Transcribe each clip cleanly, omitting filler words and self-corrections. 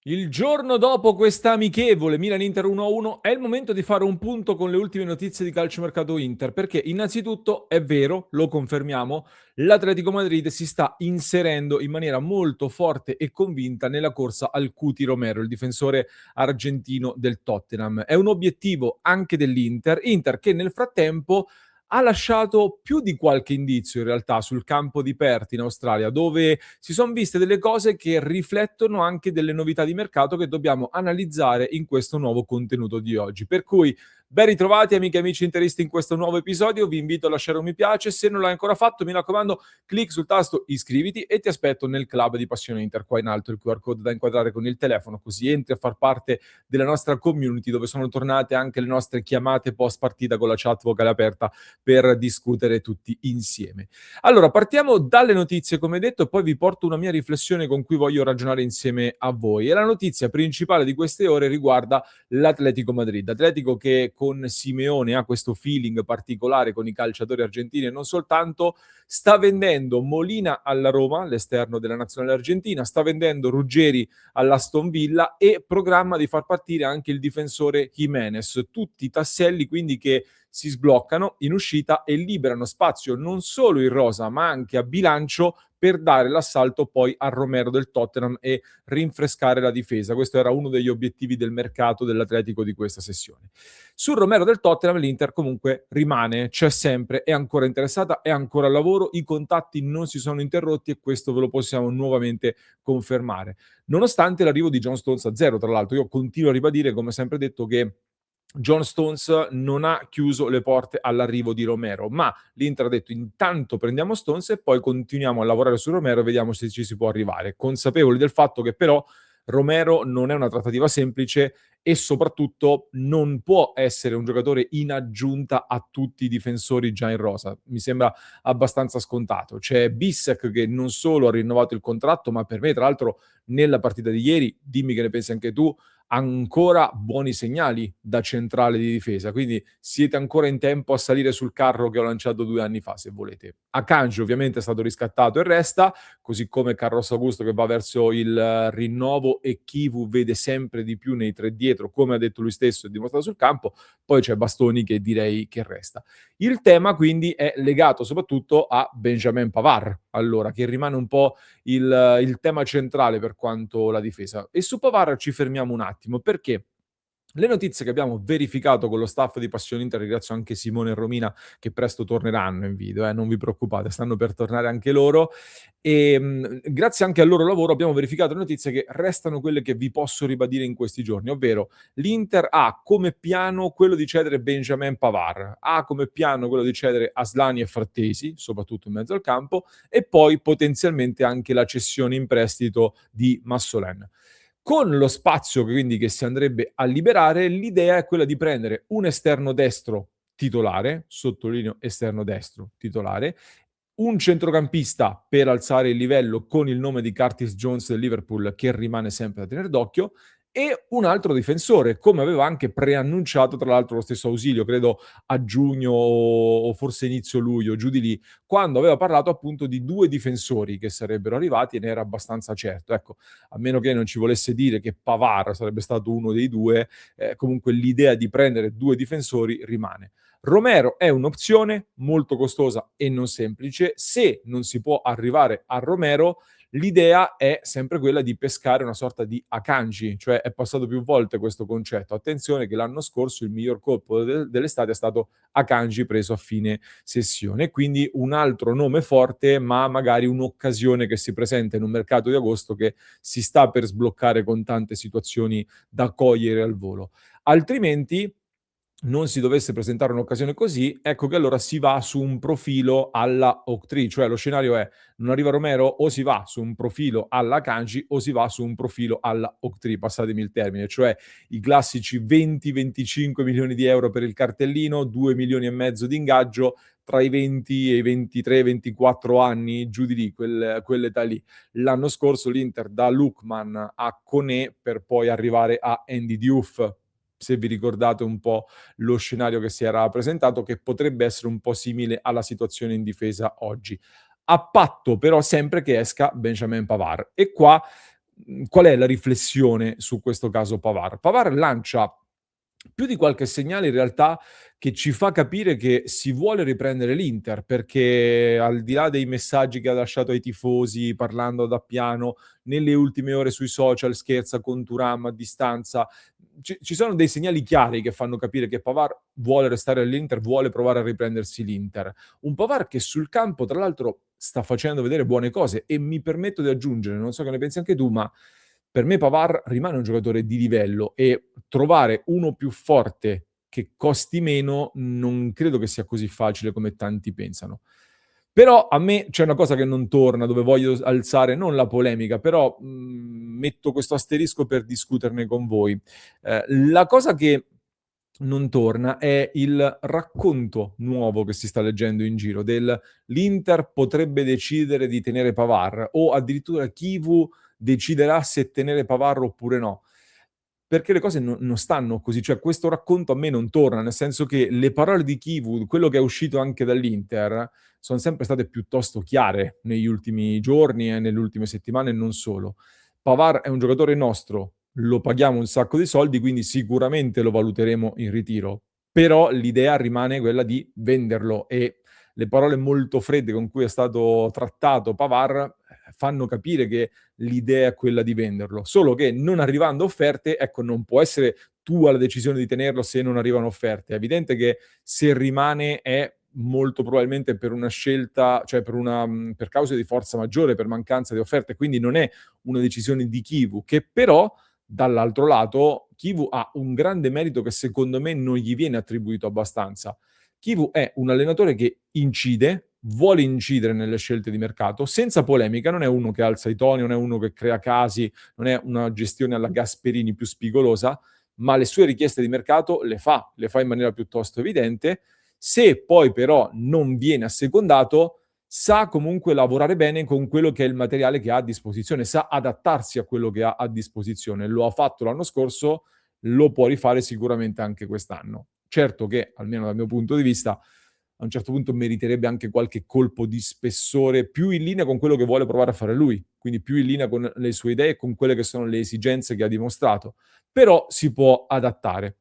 Il giorno dopo questa amichevole Milan-Inter 1-1 è il momento di fare un punto con le ultime notizie di calciomercato Inter, perché innanzitutto è vero, lo confermiamo, l'Atletico Madrid si sta inserendo in maniera molto forte e convinta nella corsa al Cuti Romero, il difensore argentino del Tottenham. È un obiettivo anche dell'Inter, Inter che nel frattempo ha lasciato più di qualche indizio in realtà sul campo di Perth in Australia, dove si son viste delle cose che riflettono anche delle novità di mercato che dobbiamo analizzare in questo nuovo contenuto di oggi. Per cui ben ritrovati amiche e amici interisti in questo nuovo episodio, vi invito a lasciare un mi piace, se non l'hai ancora fatto mi raccomando clic sul tasto iscriviti e ti aspetto nel club di Passione Inter, qua in alto il QR code da inquadrare con il telefono, così entri a far parte della nostra community dove sono tornate anche le nostre chiamate post partita con la chat vocale aperta per discutere tutti insieme. Allora, partiamo dalle notizie, come detto, e poi vi porto una mia riflessione con cui voglio ragionare insieme a voi. E la notizia principale di queste ore riguarda l'Atletico Madrid. Atletico che con Simeone ha questo feeling particolare con i calciatori argentini e non soltanto, sta vendendo Molina alla Roma, l'esterno della nazionale argentina, sta vendendo Ruggeri all'Aston Villa e programma di far partire anche il difensore Jimenez. Tutti i tasselli quindi che si sbloccano in uscita e liberano spazio non solo in rosa ma anche a bilancio per dare l'assalto poi a Romero del Tottenham e rinfrescare la difesa. Questo era uno degli obiettivi del mercato dell'Atletico di questa sessione. Sul Romero del Tottenham l'Inter comunque rimane, c'è sempre, è ancora interessata, è ancora al lavoro, i contatti non si sono interrotti e questo ve lo possiamo nuovamente confermare. Nonostante l'arrivo di John Stones a zero, tra l'altro, io continuo a ribadire, come sempre detto, che John Stones non ha chiuso le porte all'arrivo di Romero, ma l'Inter ha detto intanto prendiamo Stones e poi continuiamo a lavorare su Romero e vediamo se ci si può arrivare, consapevoli del fatto che però Romero non è una trattativa semplice e soprattutto non può essere un giocatore in aggiunta a tutti i difensori già in rosa. Mi sembra abbastanza scontato. C'è Bissek che non solo ha rinnovato il contratto, ma per me, tra l'altro, nella partita di ieri, dimmi che ne pensi anche tu, ancora buoni segnali da centrale di difesa, quindi siete ancora in tempo a salire sul carro che ho lanciato 2 anni fa, se volete. Akanji ovviamente è stato riscattato e resta, così come Carlos Augusto che va verso il rinnovo e Kivu vede sempre di più nei 3 dietro, come ha detto lui stesso e dimostrato sul campo, poi c'è Bastoni che direi che resta. Il tema quindi è legato soprattutto a Benjamin Pavard, allora, che rimane un po' il tema centrale per quanto la difesa. E su Pavard ci fermiamo un attimo, perché le notizie che abbiamo verificato con lo staff di Passione Inter, ringrazio anche Simone e Romina che presto torneranno in video, non vi preoccupate, stanno per tornare anche loro. Grazie anche al loro lavoro abbiamo verificato le notizie che restano quelle che vi posso ribadire in questi giorni, ovvero l'Inter ha come piano quello di cedere Benjamin Pavard, ha come piano quello di cedere Aslani e Frattesi, soprattutto in mezzo al campo, e poi potenzialmente anche la cessione in prestito di Massolen. Con lo spazio quindi che si andrebbe a liberare, l'idea è quella di prendere un esterno destro titolare, sottolineo esterno destro titolare, un centrocampista per alzare il livello con il nome di Curtis Jones del Liverpool che rimane sempre da tenere d'occhio e un altro difensore, come aveva anche preannunciato tra l'altro lo stesso Ausilio, credo a giugno o forse inizio luglio, giù di lì, quando aveva parlato appunto di 2 difensori che sarebbero arrivati e ne era abbastanza certo. Ecco, a meno che non ci volesse dire che Pavard sarebbe stato uno dei 2, comunque l'idea di prendere 2 difensori rimane. Romero è un'opzione molto costosa e non semplice. Se non si può arrivare a Romero, l'idea è sempre quella di pescare una sorta di Akanji, cioè è passato più volte questo concetto. Attenzione che l'anno scorso il miglior colpo dell'estate è stato Akanji preso a fine sessione, quindi un altro nome forte, ma magari un'occasione che si presenta in un mercato di agosto che si sta per sbloccare con tante situazioni da cogliere al volo. Altrimenti non si dovesse presentare un'occasione così, ecco che allora si va su un profilo alla Octree, cioè lo scenario è: non arriva Romero, o si va su un profilo alla Kanji o si va su un profilo alla Octree, passatemi il termine, cioè i classici 20-25 milioni di euro per il cartellino, 2 milioni e mezzo di ingaggio, tra i 20 e i 23-24 anni, giù di lì, quell'età lì. L'anno scorso l'Inter da Lookman a Koné per poi arrivare a Andy Diouf, se vi ricordate un po' lo scenario che si era presentato, che potrebbe essere un po' simile alla situazione in difesa oggi. A patto però sempre che esca Benjamin Pavard. E qua qual è la riflessione su questo caso Pavard? Pavard lancia più di qualche segnale in realtà che ci fa capire che si vuole riprendere l'Inter, perché al di là dei messaggi che ha lasciato ai tifosi parlando da piano, nelle ultime ore sui social scherza con Thuram a distanza, ci sono dei segnali chiari che fanno capire che Pavard vuole restare all'Inter, vuole provare a riprendersi l'Inter. Un Pavard che sul campo, tra l'altro, sta facendo vedere buone cose e mi permetto di aggiungere, non so che ne pensi anche tu, ma per me Pavard rimane un giocatore di livello e trovare uno più forte che costi meno non credo che sia così facile come tanti pensano. Però a me c'è una cosa che non torna, dove voglio alzare non la polemica, però metto questo asterisco per discuterne con voi. La cosa che non torna è il racconto nuovo che si sta leggendo in giro del l'Inter potrebbe decidere di tenere Pavard o addirittura Chivu deciderà se tenere Pavard oppure no. Perché le cose non stanno così, cioè questo racconto a me non torna, nel senso che le parole di Chivu, quello che è uscito anche dall'Inter, son sempre state piuttosto chiare negli ultimi giorni e nelle ultime settimane e non solo. Pavard è un giocatore nostro, lo paghiamo un sacco di soldi, quindi sicuramente lo valuteremo in ritiro, però l'idea rimane quella di venderlo e le parole molto fredde con cui è stato trattato Pavard fanno capire che l'idea è quella di venderlo. Solo che non arrivando offerte, ecco, non può essere tua la decisione di tenerlo se non arrivano offerte. È evidente che se rimane è molto probabilmente per una scelta, cioè per cause di forza maggiore, per mancanza di offerte, quindi non è una decisione di Chivu, che però dall'altro lato Chivu ha un grande merito che secondo me non gli viene attribuito abbastanza. Chivu è un allenatore che incide, vuole incidere nelle scelte di mercato, senza polemica, non è uno che alza i toni, non è uno che crea casi, non è una gestione alla Gasperini più spigolosa, ma le sue richieste di mercato le fa in maniera piuttosto evidente. Se poi però non viene assecondato, sa comunque lavorare bene con quello che è il materiale che ha a disposizione, sa adattarsi a quello che ha a disposizione. Lo ha fatto l'anno scorso, lo può rifare sicuramente anche quest'anno. Certo che, almeno dal mio punto di vista, a un certo punto meriterebbe anche qualche colpo di spessore più in linea con quello che vuole provare a fare lui, quindi più in linea con le sue idee e con quelle che sono le esigenze che ha dimostrato, però si può adattare.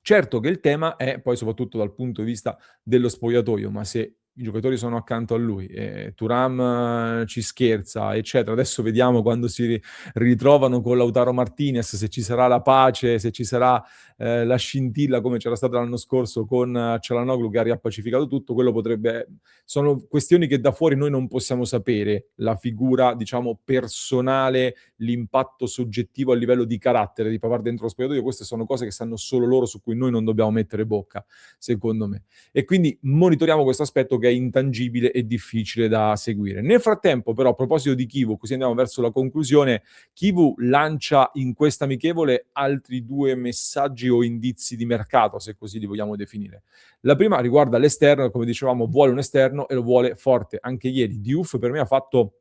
Certo che il tema è poi soprattutto dal punto di vista dello spogliatoio, ma se i giocatori sono accanto a lui e Thuram ci scherza, eccetera. Adesso vediamo quando si ritrovano con Lautaro Martinez, se ci sarà la pace, se ci sarà la scintilla come c'era stata l'anno scorso con Çalhanoğlu che ha riappacificato tutto, quello potrebbe... Sono questioni che da fuori noi non possiamo sapere, la figura, diciamo, personale, l'impatto soggettivo a livello di carattere di Pavard dentro lo spogliatoio, queste sono cose che sanno solo loro, su cui noi non dobbiamo mettere bocca, secondo me. E quindi monitoriamo questo aspetto che è intangibile e difficile da seguire. Nel frattempo, però, a proposito di Chivu, così andiamo verso la conclusione, Chivu lancia in questa amichevole altri due messaggi o indizi di mercato, se così li vogliamo definire. La prima riguarda l'esterno, come dicevamo, vuole un esterno e lo vuole forte. Anche ieri Diouf per me ha fatto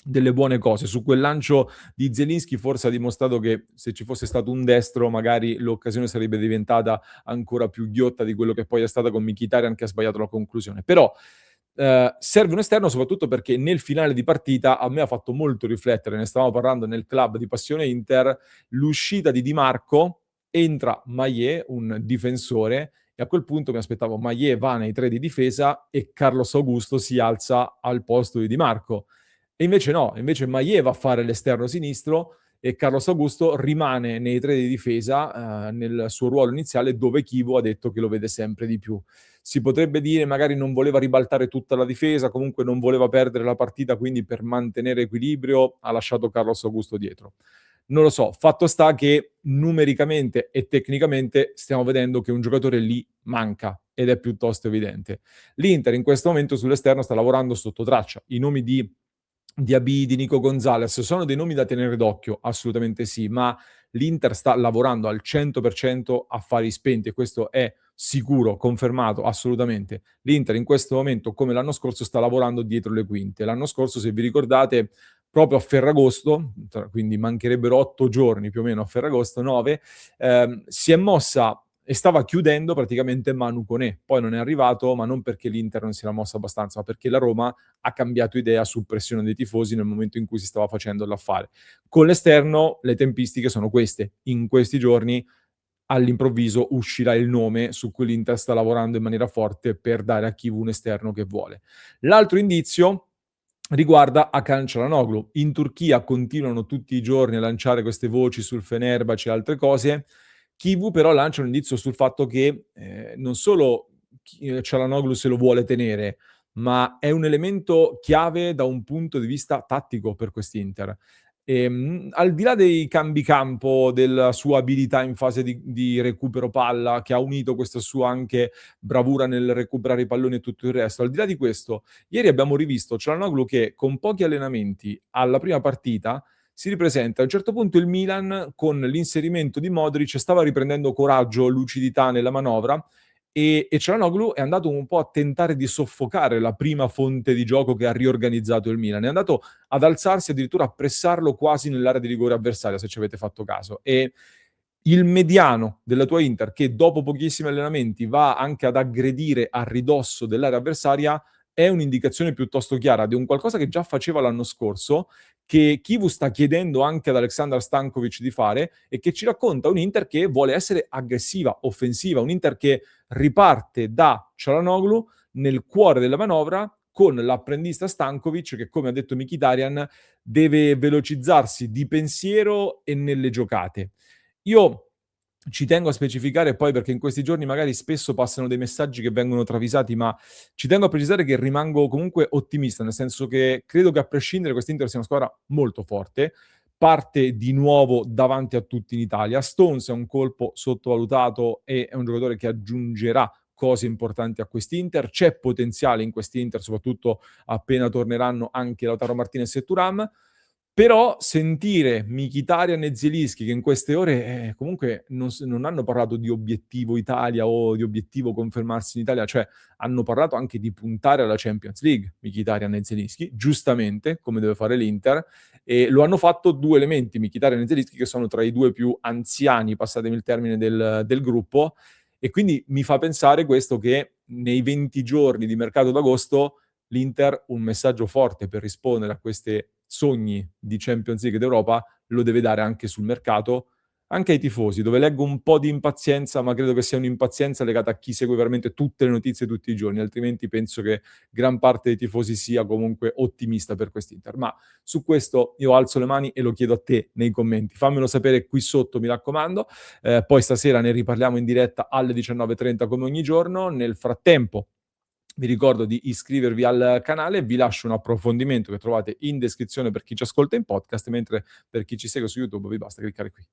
delle buone cose. Su quel lancio di Zielinski forse ha dimostrato che se ci fosse stato un destro magari l'occasione sarebbe diventata ancora più ghiotta di quello che poi è stata con Mkhitaryan che ha sbagliato la conclusione. Però serve un esterno soprattutto perché nel finale di partita a me ha fatto molto riflettere, ne stavamo parlando nel club di Passione Inter, l'uscita di Di Marco, entra Maillet, un difensore, e a quel punto mi aspettavo Maillet va nei tre di difesa e Carlos Augusto si alza al posto di Di Marco. E invece no, invece Maillet va a fare l'esterno sinistro e Carlos Augusto rimane nei tre di difesa nel suo ruolo iniziale dove Chivo ha detto che lo vede sempre di più. Si potrebbe dire magari non voleva ribaltare tutta la difesa, comunque non voleva perdere la partita, quindi per mantenere equilibrio ha lasciato Carlos Augusto dietro. Non lo so, fatto sta che numericamente e tecnicamente stiamo vedendo che un giocatore lì manca ed è piuttosto evidente. L'Inter in questo momento sull'esterno sta lavorando sotto traccia. I nomi di Diaby, di Nico Gonzalez sono dei nomi da tenere d'occhio, assolutamente sì, ma l'Inter sta lavorando al 100% a fari spenti e questo è sicuro, confermato, assolutamente. L'Inter in questo momento, come l'anno scorso, sta lavorando dietro le quinte. L'anno scorso, se vi ricordate, proprio a Ferragosto, quindi mancherebbero 8 giorni più o meno a Ferragosto, 9, si è mossa e stava chiudendo praticamente Manu Koné. Poi non è arrivato, ma non perché l'Inter non si era mossa abbastanza, ma perché la Roma ha cambiato idea su pressione dei tifosi nel momento in cui si stava facendo l'affare. Con l'esterno le tempistiche sono queste. In questi giorni all'improvviso uscirà il nome su cui l'Inter sta lavorando in maniera forte per dare a Chivu un esterno che vuole. L'altro indizio riguarda Hakan Çalhanoğlu. In Turchia continuano tutti i giorni a lanciare queste voci sul Fenerbahce e altre cose. Chivu però lancia un indizio sul fatto che non solo Çalhanoğlu se lo vuole tenere, ma è un elemento chiave da un punto di vista tattico per quest'Inter. Al di là dei cambi campo, della sua abilità in fase di recupero palla, che ha unito questa sua anche bravura nel recuperare i palloni e tutto il resto, al di là di questo, ieri abbiamo rivisto Çalhanoğlu che con pochi allenamenti alla prima partita si ripresenta. A un certo punto il Milan, con l'inserimento di Modric, stava riprendendo coraggio, lucidità nella manovra e Çalhanoğlu è andato un po' a tentare di soffocare la prima fonte di gioco che ha riorganizzato il Milan. È andato ad alzarsi, addirittura a pressarlo quasi nell'area di rigore avversaria, se ci avete fatto caso. E il mediano della tua Inter, che dopo pochissimi allenamenti va anche ad aggredire a ridosso dell'area avversaria, è un'indicazione piuttosto chiara di un qualcosa che già faceva l'anno scorso, che Chivu sta chiedendo anche ad Aleksandar Stankovic di fare e che ci racconta un Inter che vuole essere aggressiva, offensiva, un Inter che riparte da Çalhanoğlu nel cuore della manovra con l'apprendista Stankovic che, come ha detto Mkhitaryan, deve velocizzarsi di pensiero e nelle giocate. Io ci tengo a specificare poi, perché in questi giorni magari spesso passano dei messaggi che vengono travisati, ma ci tengo a precisare che rimango comunque ottimista, nel senso che credo che a prescindere quest'Inter sia una squadra molto forte, parte di nuovo davanti a tutti in Italia. Stones è un colpo sottovalutato e è un giocatore che aggiungerà cose importanti a quest'Inter, c'è potenziale in quest'Inter, soprattutto appena torneranno anche Lautaro Martinez e Thuram. Però sentire Mkhitaryan e Zielinski, che in queste ore comunque non hanno parlato di obiettivo Italia o di obiettivo confermarsi in Italia, cioè hanno parlato anche di puntare alla Champions League, Mkhitaryan e Zielinski, giustamente, come deve fare l'Inter, e lo hanno fatto due elementi, Mkhitaryan e Zielinski, che sono tra i due più anziani, passatemi il termine, del gruppo, e quindi mi fa pensare questo che nei 20 giorni di mercato d'agosto l'Inter un messaggio forte per rispondere a queste sogni di Champions League d'Europa lo deve dare anche sul mercato, anche ai tifosi, dove leggo un po' di impazienza, ma credo che sia un'impazienza legata a chi segue veramente tutte le notizie tutti i giorni, altrimenti penso che gran parte dei tifosi sia comunque ottimista per quest'Inter. Ma su questo io alzo le mani e lo chiedo a te nei commenti. Fammelo sapere qui sotto, mi raccomando. Poi stasera ne riparliamo in diretta alle 19:30 come ogni giorno. Nel frattempo vi ricordo di iscrivervi al canale, vi lascio un approfondimento che trovate in descrizione per chi ci ascolta in podcast, mentre per chi ci segue su YouTube vi basta cliccare qui.